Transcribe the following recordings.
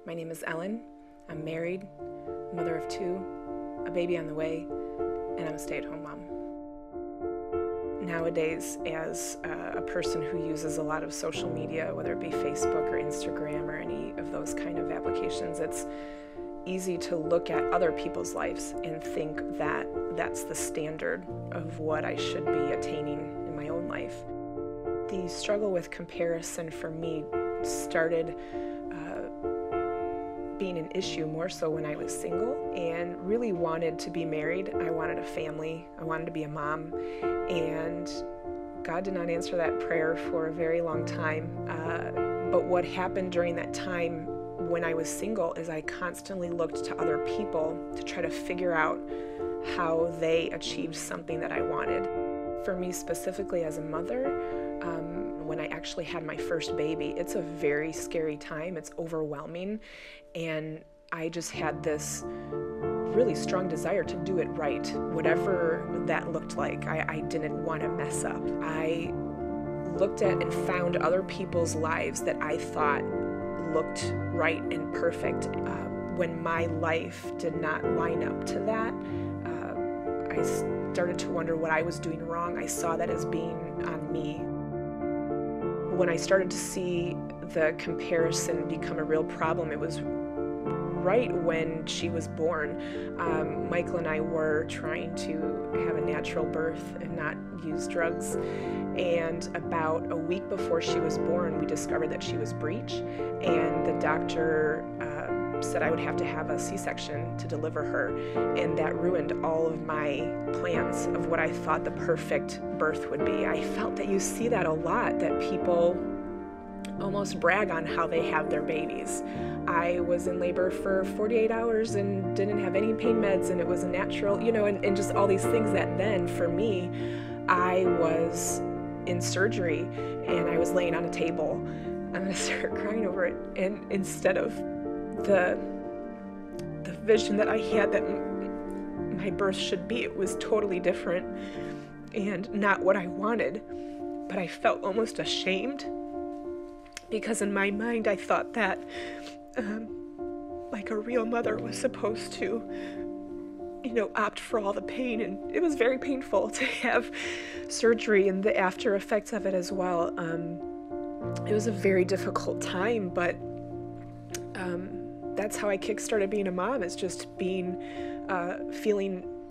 My name is Ellen. I'm married, mother of two, a baby on the way, and I'm a stay-at-home mom. Nowadays, as a person who uses a lot of social media, whether it be Facebook or Instagram or any of those kind of applications, it's easy to look at other people's lives and think that that's the standard of what I should be attaining in my own life. The struggle with comparison for me started being an issue more so when I was single and really wanted to be married. I wanted a family. I wanted to be a mom. And God did not answer that prayer for a very long time. But what happened during that time when I was single is I constantly looked to other people to try to figure out how they achieved something that I wanted. For me specifically as a mother, when I actually had my first baby, it's a very scary time. It's overwhelming. And I just had this really strong desire to do it right, whatever that looked like. I didn't want to mess up. I looked at and found other people's lives that I thought looked right and perfect. When my life did not line up to that, I started to wonder what I was doing wrong. I saw that as being on me. When I started to see the comparison become a real problem, it was right when she was born. Michael and I were trying to have a natural birth and not use drugs. And about a week before she was born, we discovered that she was breech, and the doctor said I would have to have a C-section to deliver her, and that ruined all of my plans of what I thought the perfect birth would be. I felt that you see that a lot, that people almost brag on how they have their babies. I was in labor for 48 hours and didn't have any pain meds, and it was a natural, and just all these things that then, for me, I was in surgery and I was laying on a table. I'm going to start crying over it. And instead of the vision that I had that my birth should be, it was totally different and not what I wanted. But I felt almost ashamed, because in my mind I thought that like a real mother was supposed to opt for all the pain, and it was very painful to have surgery and the after effects of it as well. It was a very difficult time, but that's how I kickstarted being a mom, is just feeling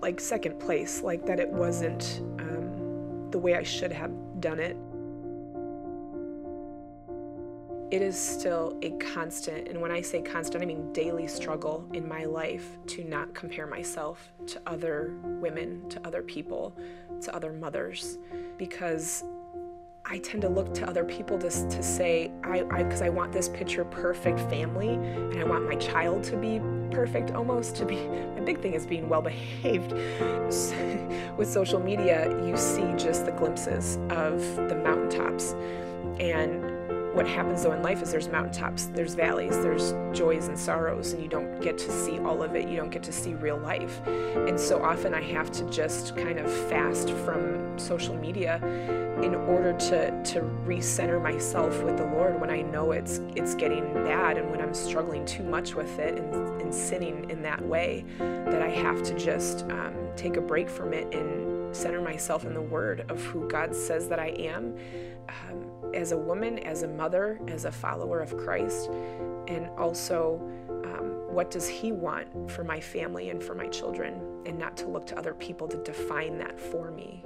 like second place, like that it wasn't the way I should have done it. It is still a constant, and when I say constant, I mean daily struggle in my life to not compare myself to other women, to other people, to other mothers, because I tend to look to other people to say, because I want this picture perfect family, and I want my child to be perfect, almost to be, my big thing is being well behaved. With social media, you see just the glimpses of the mountaintops, and what happens though in life is there's mountaintops, there's valleys, there's joys and sorrows, and you don't get to see all of it. You don't get to see real life. And so often I have to just kind of fast from social media in order to recenter myself with the Lord when I know it's getting bad, and when I'm struggling too much with it and sinning in that way, that I have to just take a break from it and center myself in the Word of who God says that I am. As a woman, as a mother, as a follower of Christ, and also what does He want for my family and for my children, and not to look to other people to define that for me.